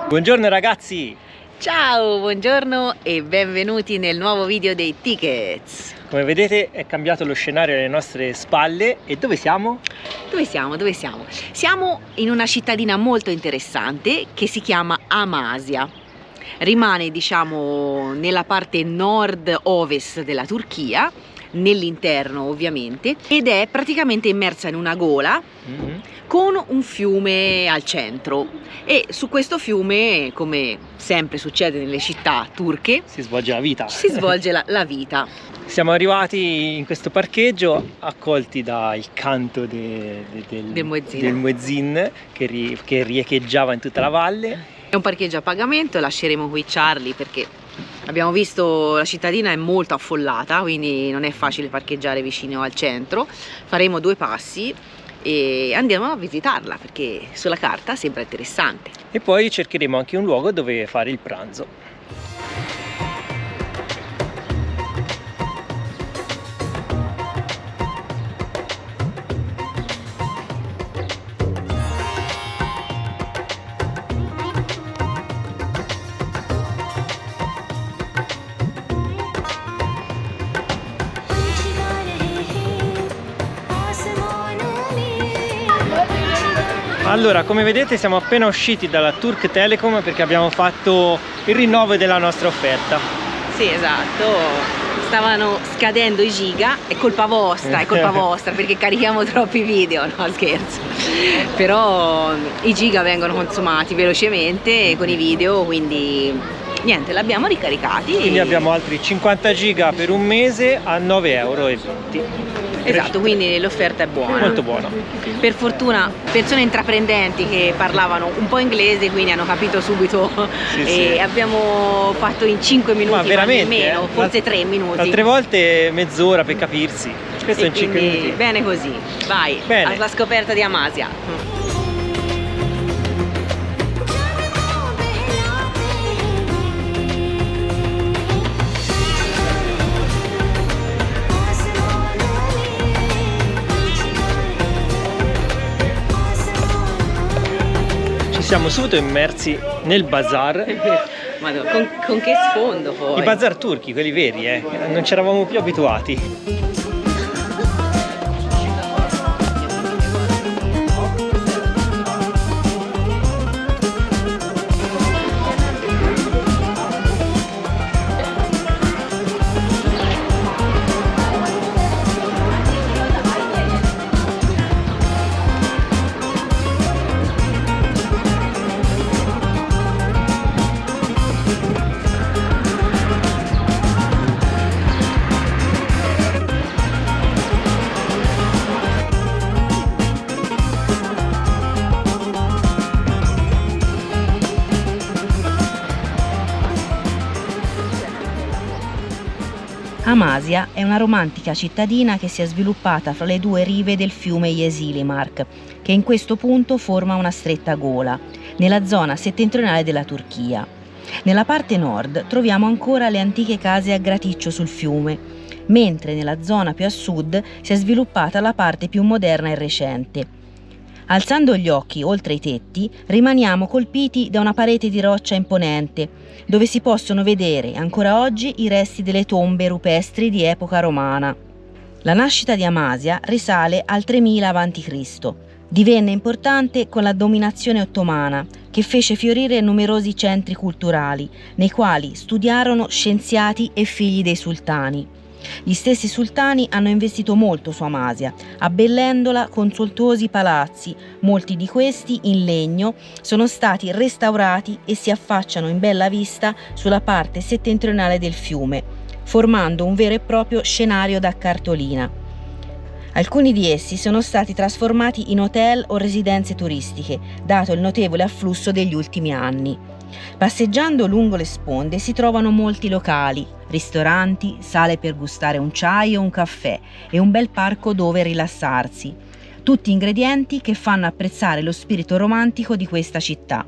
Buongiorno ragazzi! Ciao, buongiorno e benvenuti nel nuovo video dei Tickets. Come vedete è cambiato lo scenario alle nostre spalle e dove siamo? Dove siamo? Siamo in una cittadina molto interessante che si chiama Amasya. Rimane, diciamo, nella parte nord-ovest della Turchia, nell'interno ovviamente, ed è praticamente immersa in una gola con un fiume al centro, e su questo fiume, come sempre succede nelle città turche, Si svolge la vita. si svolge la vita. Siamo arrivati in questo parcheggio accolti dal canto del muezzin che riecheggiava in tutta la valle. È un parcheggio a pagamento, lasceremo qui Charlie perché abbiamo visto la cittadina è molto affollata, quindi non è facile parcheggiare vicino al centro. Faremo 2 passi e andiamo a visitarla perché sulla carta sembra interessante. E poi cercheremo anche un luogo dove fare il pranzo. Allora, come vedete siamo appena usciti dalla Turk Telecom perché abbiamo fatto il rinnovo della nostra offerta. Sì, esatto, stavano scadendo i giga, è colpa vostra perché carichiamo troppi video, no scherzo. Però i giga vengono consumati velocemente con i video, quindi niente, l'abbiamo ricaricati. Quindi abbiamo altri 50 giga per un mese a 9,20 €. Esatto, quindi l'offerta è buona. Molto buona. Per fortuna persone intraprendenti che parlavano un po' inglese, quindi hanno capito subito e abbiamo fatto in 5 minuti, ma veramente, meno, forse 3 minuti. Altre volte mezz'ora per capirsi. Questo E in 5 minuti. Bene così, vai, Bene. alla scoperta di Amasya. Siamo subito immersi nel bazar. Madonna, con che sfondo poi? I bazar turchi, quelli veri, non ci eravamo più abituati. Amasya è una romantica cittadina che si è sviluppata fra le 2 rive del fiume Yeşilırmak, che in questo punto forma una stretta gola, nella zona settentrionale della Turchia. Nella parte nord troviamo ancora le antiche case a graticcio sul fiume, mentre nella zona più a sud si è sviluppata la parte più moderna e recente. Alzando gli occhi oltre i tetti, rimaniamo colpiti da una parete di roccia imponente, dove si possono vedere ancora oggi i resti delle tombe rupestri di epoca romana. La nascita di Amasya risale al 3000 a.C. Divenne importante con la dominazione ottomana, che fece fiorire numerosi centri culturali, nei quali studiarono scienziati e figli dei sultani. Gli stessi sultani hanno investito molto su Amasya, abbellendola con sontuosi palazzi. Molti di questi, in legno, sono stati restaurati e si affacciano in bella vista sulla parte settentrionale del fiume, formando un vero e proprio scenario da cartolina. Alcuni di essi sono stati trasformati in hotel o residenze turistiche, dato il notevole afflusso degli ultimi anni. Passeggiando lungo le sponde si trovano molti locali, ristoranti, sale per gustare un chai o un caffè e un bel parco dove rilassarsi. Tutti ingredienti che fanno apprezzare lo spirito romantico di questa città.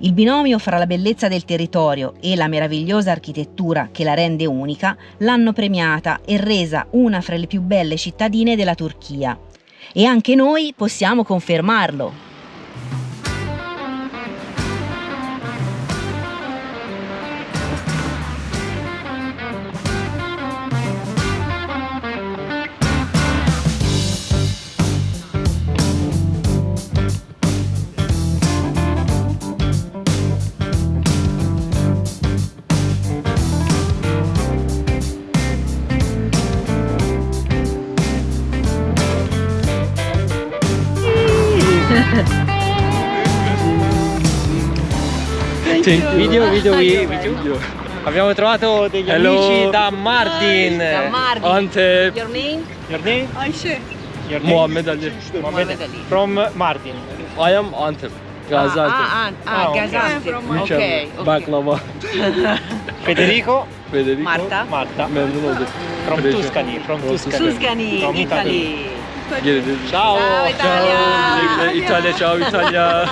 Il binomio fra la bellezza del territorio e la meravigliosa architettura che la rende unica l'hanno premiata e resa una fra le più belle cittadine della Turchia. E anche noi possiamo confermarlo. Video. Abbiamo trovato degli amici da Mardin. Antep. Your name? Ayşe. Your name? Muhammed Ali. From Mardin. I am Antep. Gaziantep. Gaziantep. Mükemmel. Baklava. Federico. Marta. Memnun oldum. From Tuscany. Tuscany, From Italy. Ciao. Ciao Italia. Italia, ciao Italia.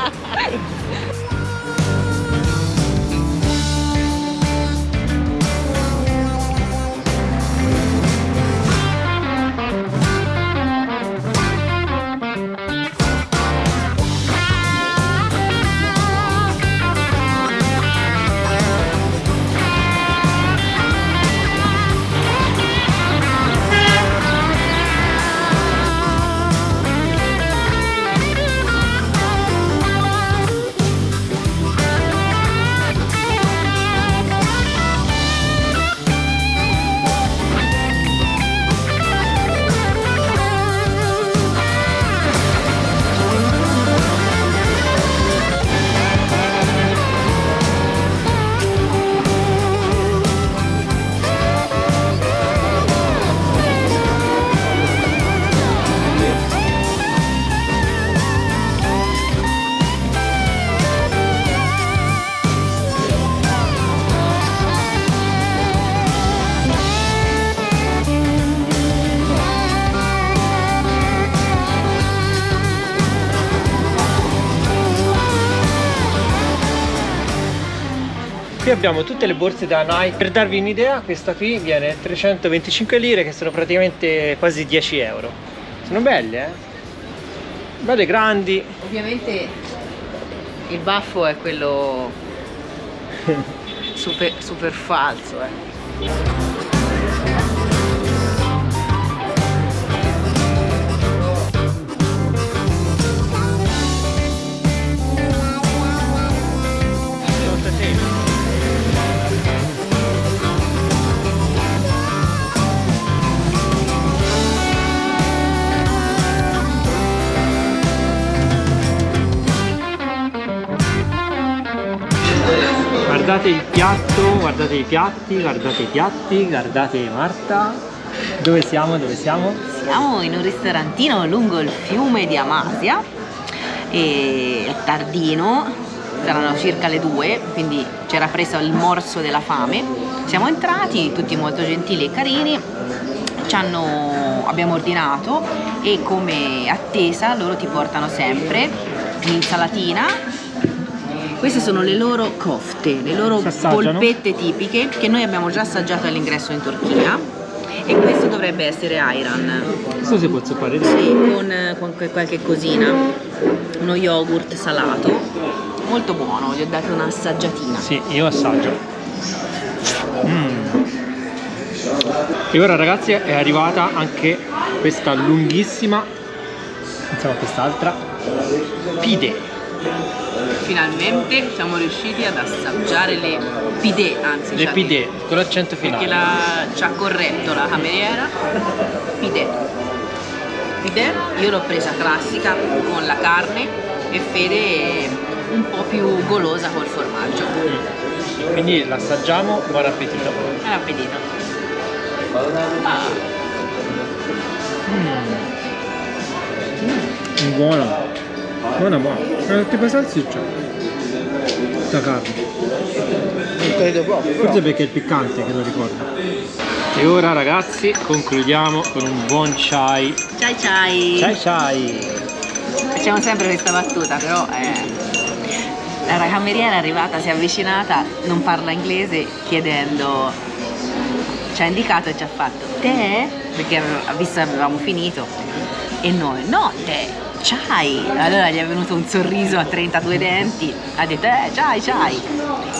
Qui abbiamo tutte le borse da Nike. Per darvi un'idea, questa qui viene 325 lire, che sono praticamente quasi 10 euro. Sono belle, belle grandi. Ovviamente il baffo è quello super falso, Guardate il piatto, guardate i piatti, guardate i piatti, guardate Marta. Dove siamo? Siamo in un ristorantino lungo il fiume di Amasya e è tardino, saranno circa le 2, quindi c'era preso il morso della fame. Siamo entrati, tutti molto gentili e carini, abbiamo ordinato e come attesa loro ti portano sempre un'insalatina. Queste sono le loro kofte, le loro polpette tipiche che noi abbiamo già assaggiato all'ingresso in Turchia, e questo dovrebbe essere ayran. Questo si può zuppare? Sì, con qualche cosina, uno yogurt salato, molto buono, gli ho dato un'assaggiatina. Sì, io assaggio. E ora ragazzi è arrivata anche questa lunghissima, insieme a quest'altra, pide. Finalmente siamo riusciti ad assaggiare le pide, anzi le pide, con l'accento finale. Perché ci ha corretto la cameriera. Pide, io l'ho presa classica con la carne e Fede è un po' più golosa col formaggio. Quindi l'assaggiamo, buon appetito. Buon appetito. Buono. Buona. È tipo salsiccia. Sta carne. Non credo proprio. Forse perché è il piccante che lo ricorda. E ora ragazzi concludiamo con un buon chai. Chai. Facciamo sempre questa battuta, però la cameriera è arrivata, si è avvicinata, non parla inglese, chiedendo, ci ha indicato e ci ha fatto tè, perché ha visto che avevamo finito, e noi no tè, chai. Allora gli è venuto un sorriso a 32 denti, ha detto chai,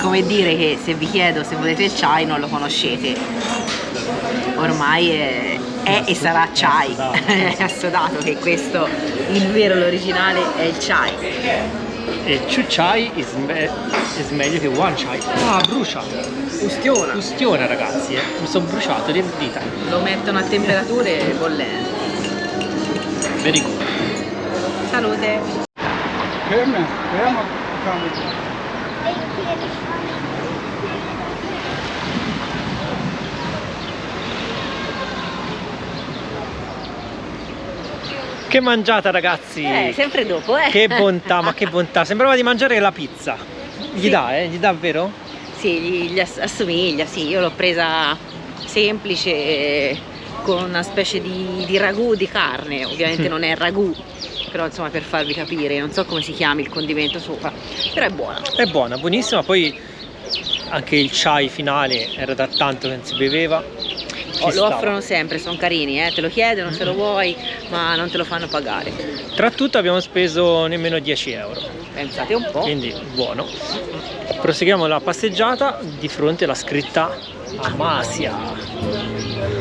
come dire che se vi chiedo se volete il chai non lo conoscete, ormai è e sarà chai. È assodato che questo, il vero, l'originale è il chai. E two chai is meglio che one chai. Ah, brucia. Ustiona ragazzi, mi sono bruciato le dita. Lo mettono a temperature bollenti. Very good. Salute. Che mangiata, ragazzi! Sempre dopo, Che bontà, ma che bontà! Sembrava di mangiare la pizza. Gli Sì. dà, gli dà, vero? Sì, gli assomiglia, sì, io l'ho presa semplice con una specie di ragù di carne, ovviamente non è ragù, però insomma per farvi capire, non so come si chiami il condimento sopra, però è buona. È buona, buonissima. Poi anche il chai finale era da tanto che non si beveva. Ci Lo stava. offrono sempre, sono carini, te lo chiedono se lo vuoi, ma non te lo fanno pagare. Tra tutto abbiamo speso nemmeno 10 euro, Pensate un po'. quindi buono. Proseguiamo la passeggiata di fronte alla scritta Amasya.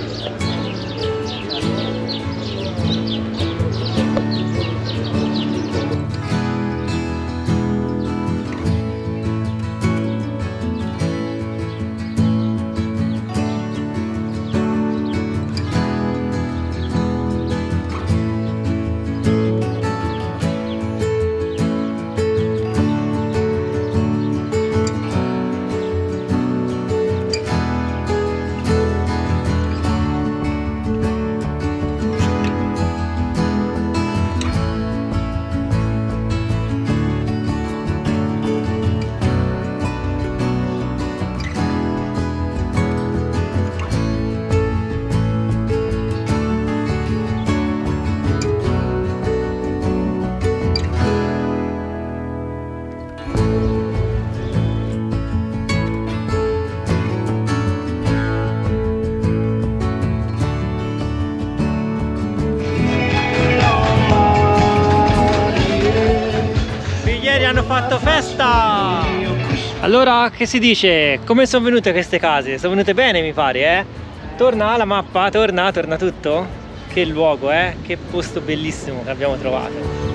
Ieri hanno fatto festa! Allora, che si dice? Come sono venute queste case? Sono venute bene, mi pare, eh? Torna la mappa, torna tutto? Che luogo, Che posto bellissimo che abbiamo trovato.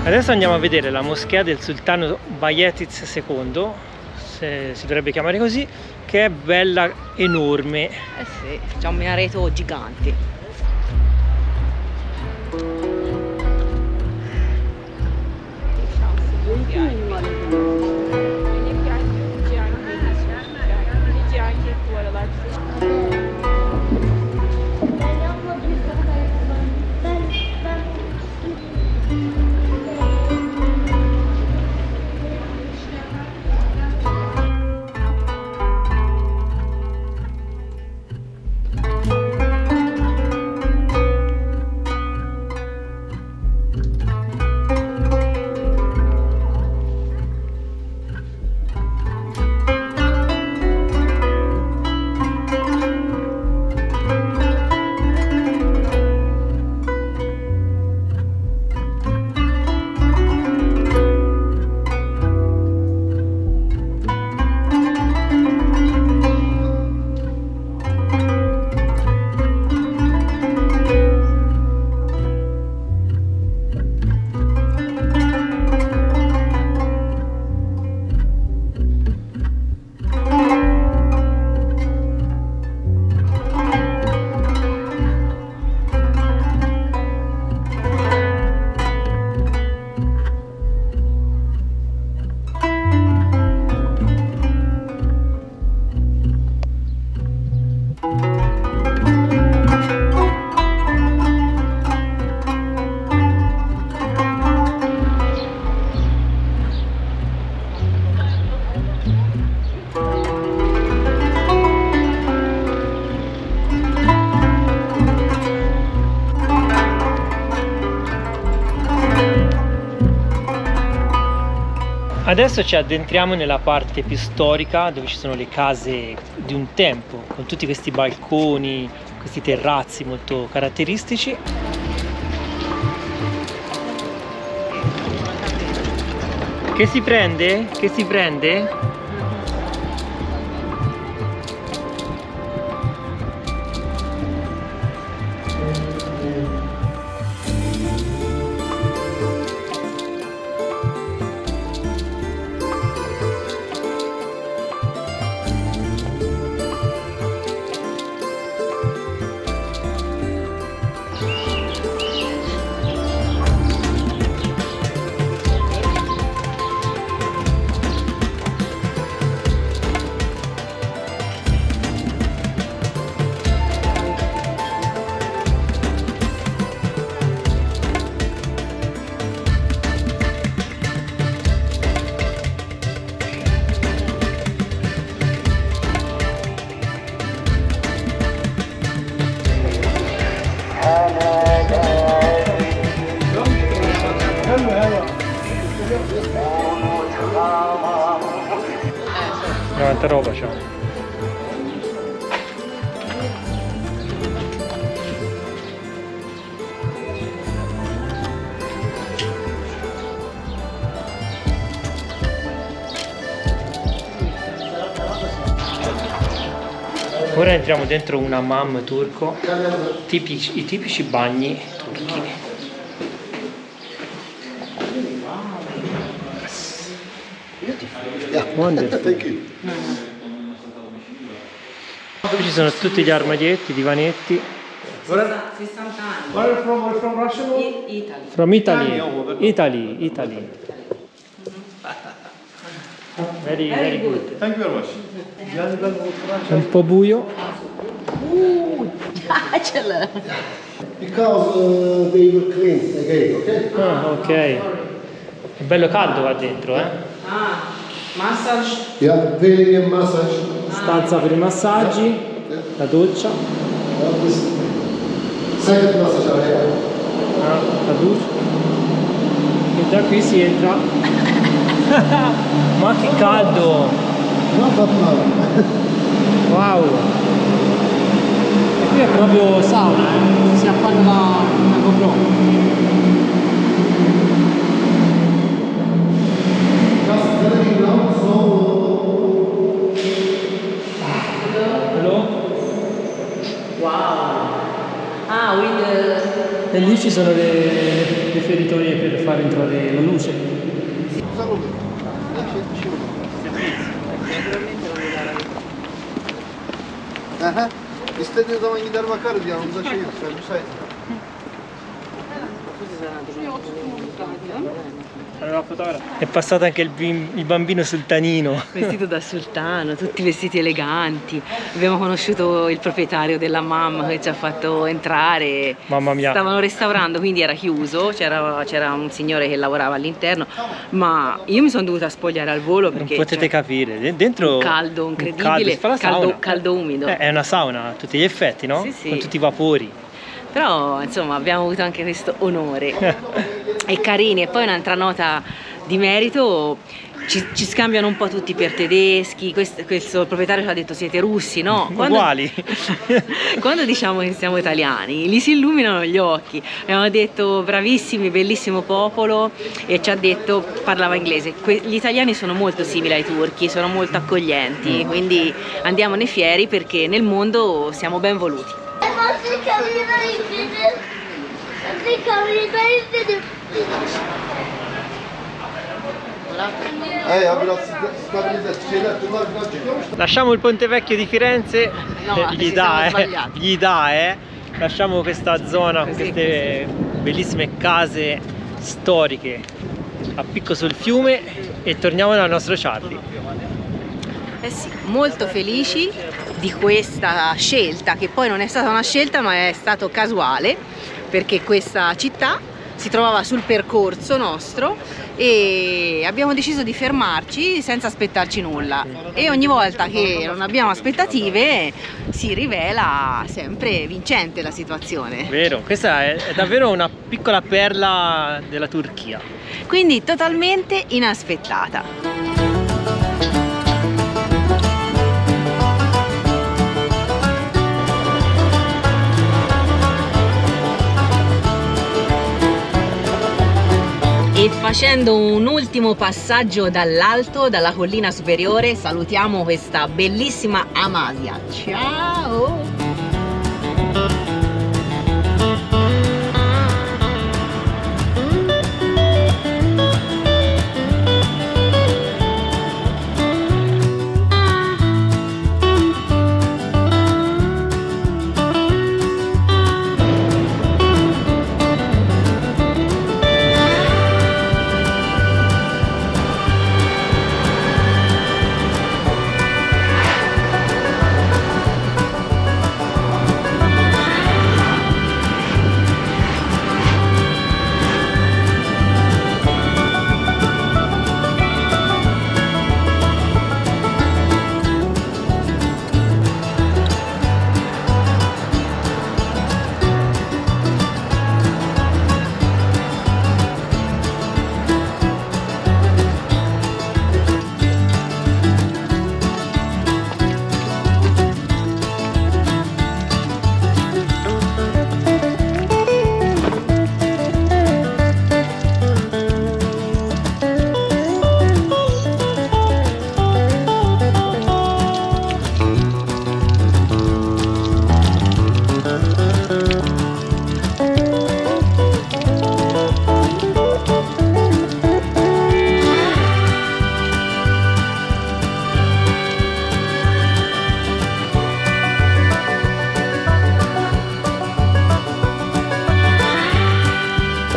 Adesso andiamo a vedere la moschea del sultano Bayezid II, se si dovrebbe chiamare così, che è bella enorme. Sì, c'è un minareto gigante. Adesso ci addentriamo nella parte più storica, dove ci sono le case di un tempo, con tutti questi balconi, questi terrazzi molto caratteristici. Che si prende? Che si prende? Tanta roba c'è. Ora entriamo dentro un hammam turco, i tipici bagni turchi. Qui ci sono tutti gli armadietti, divanetti. Where are you from? Are you from Russia? Italy. From Italy. Italy. Very good. Thank you very much. È un po' buio. Piacela! Because they will clean again, okay? Ah, ok. È bello caldo qua dentro, eh? Ah, massage. Yeah, feeling and massage. Stanza per i massaggi, la doccia, This second massage area. la doccia. E da qui si entra. Ma che caldo! Not that now. Wow! E qui è proprio sauna, si appaga la GoPro. Just letting now, so Hello? Wow. Ah, with E lì ci sono le feritoie per far entrare la luce. Aha. İstediğin zaman gider bakarız yanımızda şey yok. Sen müsait. È passato anche il bambino sultanino. vestito da sultano, tutti vestiti eleganti. Abbiamo conosciuto il proprietario della mamma che ci ha fatto entrare. Mamma mia. Stavano restaurando, quindi era chiuso, c'era un signore che lavorava all'interno, ma io mi sono dovuta spogliare al volo Non perché potete capire, dentro un caldo incredibile, si fa la sauna. caldo umido. È una sauna a tutti gli effetti, no? Sì, sì. Con tutti i vapori. Però insomma abbiamo avuto anche questo onore. E carini, e poi un'altra nota di merito, ci scambiano un po' tutti per tedeschi, questo proprietario ci ha detto siete russi, no? Uguali. Quando diciamo che siamo italiani, gli si illuminano gli occhi. Abbiamo detto bravissimi, bellissimo popolo, e ci ha detto, parlava inglese, gli italiani sono molto simili ai turchi, sono molto accoglienti, quindi andiamone fieri perché nel mondo siamo ben voluti. Ya biraz stabilize şeyler bunlar biraz çıkıyormuş. Lasciamo il Ponte Vecchio di Firenze. No, gli ci siamo dà, sbagliati. gli dà, Lasciamo questa zona con Così, queste bellissime case storiche a picco sul fiume e torniamo dal nostro Charlie. Eh sì, molto felici di questa scelta, che poi non è stata una scelta ma è stato casuale, perché questa città si trovava sul percorso nostro e abbiamo deciso di fermarci senza aspettarci nulla, e ogni volta che non abbiamo aspettative si rivela sempre vincente la situazione. Vero, questa è davvero una piccola perla della Turchia. Quindi totalmente inaspettata. E facendo un ultimo passaggio dall'alto, dalla collina superiore, salutiamo questa bellissima Amasya. Ciao!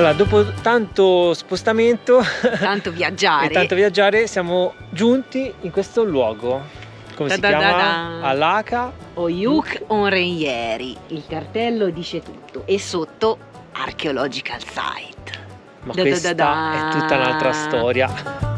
Allora, dopo tanto spostamento Tanto viaggiare. e tanto viaggiare, siamo giunti in questo luogo. Come si chiama? Alaka Oyuk Onrenjeri. Il cartello dice tutto. E sotto Archaeological Site. Ma questa è tutta un'altra storia.